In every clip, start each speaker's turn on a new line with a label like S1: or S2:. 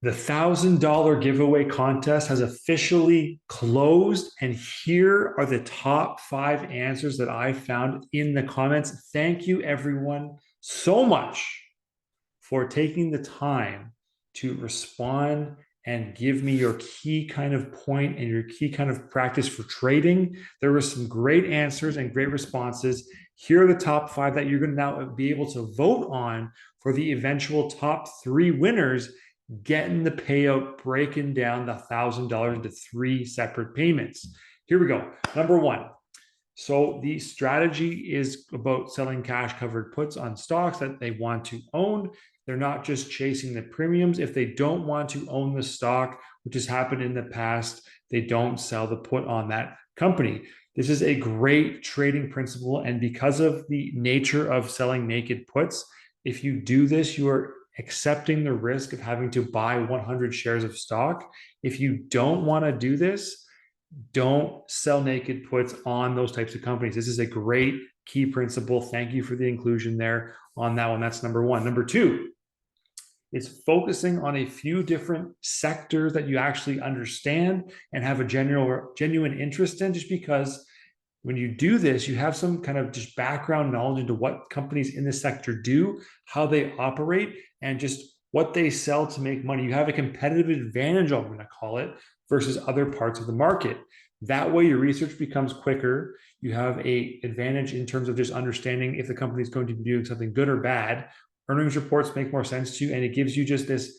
S1: The $1,000 giveaway contest has officially closed, and here are the top 5 answers that I found in the comments. Thank you, everyone, so much for taking the time to respond and give me your key kind of point and your key kind of practice for trading. There were some great answers and great responses. Here are the top 5 that you're going to now be able to vote on for the eventual top 3 winners, getting the payout, breaking down the $1,000 into 3 separate payments. Here we go. Number 1. So the strategy is about selling cash covered puts on stocks that they want to own. They're not just chasing the premiums. If they don't want to own the stock, which has happened in the past, they don't sell the put on that company. This is a great trading principle. And because of the nature of selling naked puts, if you do this, you are accepting the risk of having to buy 100 shares of stock. If you don't want to do this, don't sell naked puts on those types of companies. This is a great key principle. Thank you for the inclusion there on that one. That's number 1. Number 2 is focusing on a few different sectors that you actually understand and have a genuine interest in, just because when you do this, you have some kind of just background knowledge into what companies in this sector do, how they operate, and just what they sell to make money. You have a competitive advantage, I'm going to call it, versus other parts of the market. That way, your research becomes quicker. You have an advantage in terms of just understanding if the company is going to be doing something good or bad. Earnings reports make more sense to you, and it gives you just this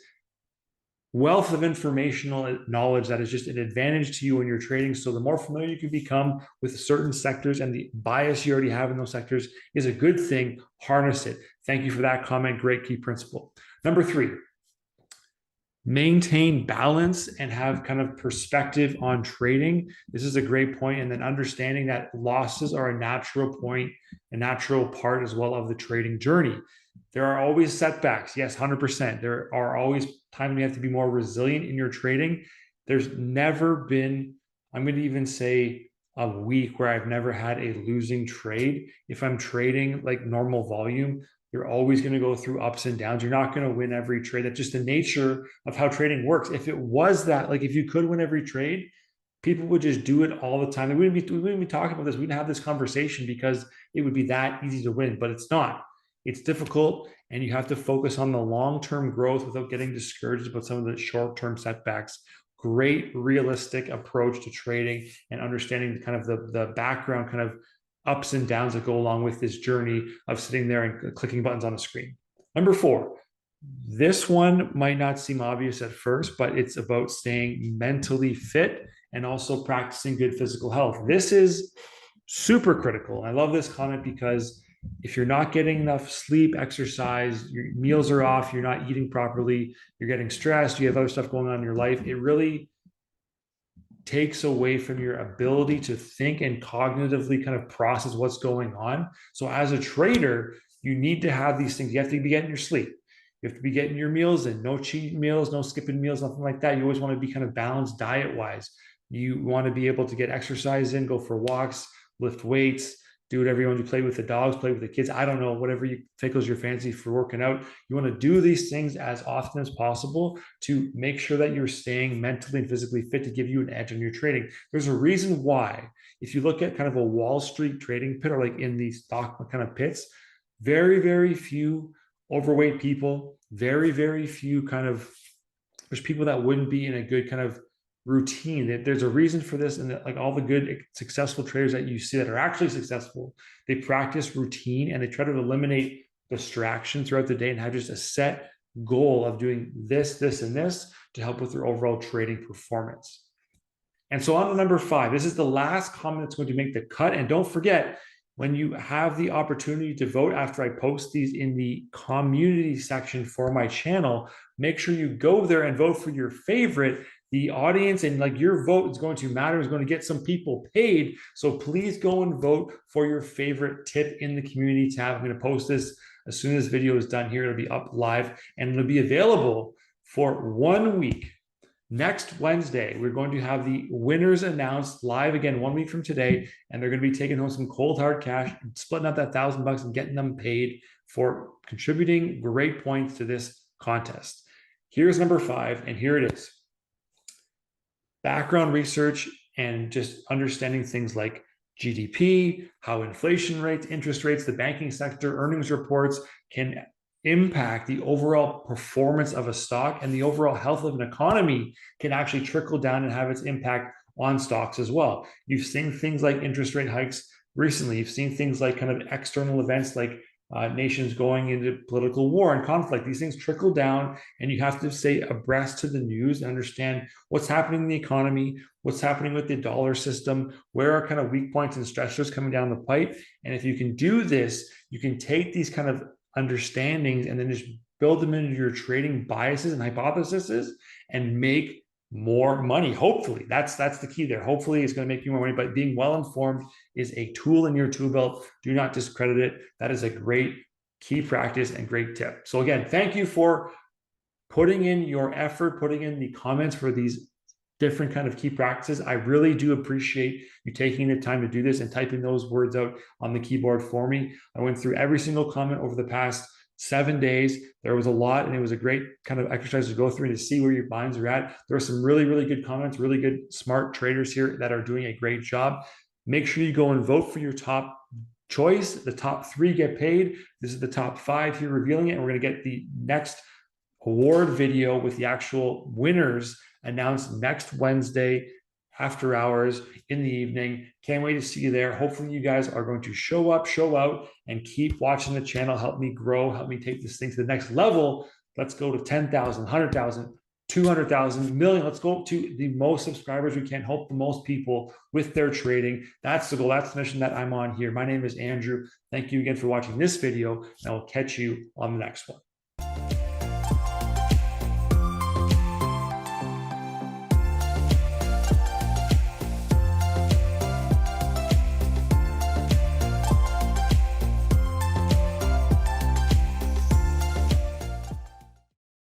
S1: wealth of informational knowledge that is just an advantage to you when you're trading. So the more familiar you can become with certain sectors and the bias you already have in those sectors is a good thing. Harness it. Thank you for that comment. Great key principle. Number 3, maintain balance and have kind of perspective on trading. This is a great point. And then understanding that losses are a natural point, a natural part as well of the trading journey. There are always setbacks. Yes, 100%. There are always times when you have to be more resilient in your trading. There's never been, I'm going to even say, a week where I've never had a losing trade. If I'm trading like normal volume, you're always going to go through ups and downs. You're not going to win every trade. That's just the nature of how trading works. If it was that, like if you could win every trade, people would just do it all the time. We wouldn't be talking about this. We wouldn't have this conversation because it would be that easy to win, but it's not. It's difficult, and you have to focus on the long-term growth without getting discouraged about some of the short-term setbacks. Great realistic approach to trading and understanding the kind of the background kind of ups and downs that go along with this journey of sitting there and clicking buttons on a screen. Number 4, this one might not seem obvious at first, but it's about staying mentally fit and also practicing good physical health. This is super critical. I love this comment because if you're not getting enough sleep, exercise, your meals are off, you're not eating properly, you're getting stressed, you have other stuff going on in your life, it really takes away from your ability to think and cognitively kind of process what's going on. So as a trader, you need to have these things. You have to be getting your sleep. You have to be getting your meals in, no cheating meals, no skipping meals, nothing like that. You always want to be kind of balanced diet wise. You want to be able to get exercise in, go for walks, lift weights, do whatever you want to play with the dogs, play with the kids. I don't know, whatever you tickles your fancy for working out. You want to do these things as often as possible to make sure that you're staying mentally and physically fit to give you an edge in your trading. There's a reason why, if you look at kind of a Wall Street trading pit or like in these stock kind of pits, very, very few overweight people, very, very few kind of, there's people that wouldn't be in a good kind of routine. There's a reason for this, and like all the good successful traders that you see that are actually successful, they practice routine and they try to eliminate distraction throughout the day and have just a set goal of doing this, this, and this to help with their overall trading performance. And so on to number 5, this is the last comment that's going to make the cut. And don't forget, when you have the opportunity to vote after I post these in the community section for my channel, make sure you go there and vote for your favorite. The audience and like your vote is going to matter, is going to get some people paid. So please go and vote for your favorite tip in the community tab. I'm going to post this as soon as this video is done here. It'll be up live and it'll be available for 1 week. Next Wednesday, we're going to have the winners announced live again 1 week from today, and they're going to be taking home some cold hard cash, splitting up that $1,000 and getting them paid for contributing great points to this contest. Here's number 5, and here it is. Background research and just understanding things like GDP, how inflation rates, interest rates, the banking sector, earnings reports can impact the overall performance of a stock, and the overall health of an economy can actually trickle down and have its impact on stocks as well. You've seen things like interest rate hikes recently. You've seen things like kind of external events like nations going into political war and conflict. These things trickle down, and you have to stay abreast to the news and understand what's happening in the economy, what's happening with the dollar system, where are kind of weak points and stressors coming down the pipe. And if you can do this, you can take these kind of understandings and then just build them into your trading biases and hypotheses and make more money. Hopefully, that's the key there. Hopefully, it's going to make you more money. But being well informed is a tool in your tool belt. Do not discredit it. That is a great key practice and great tip. So again, thank you for putting in your effort, putting in the comments for these different kind of key practices. I really do appreciate you taking the time to do this and typing those words out on the keyboard for me. I went through every single comment over the past 7 days. There was a lot, and it was a great kind of exercise to go through and to see where your minds are at. There are some really, really good comments, really good, smart traders here that are doing a great job. Make sure you go and vote for your top choice. The top 3 get paid. This is the top 5 here revealing it. And we're going to get the next award video with the actual winners announced next Wednesday after hours in the evening. Can't wait to see you there. Hopefully you guys are going to show up, show out, and keep watching the channel. Help me grow, help me take this thing to the next level. Let's go to 10,000, 100,000, 200,000, million. Let's go to the most subscribers we can, help the most people with their trading. That's the goal. That's the mission that I'm on here. My name is Andrew. Thank you again for watching this video, and I will catch you on the next one.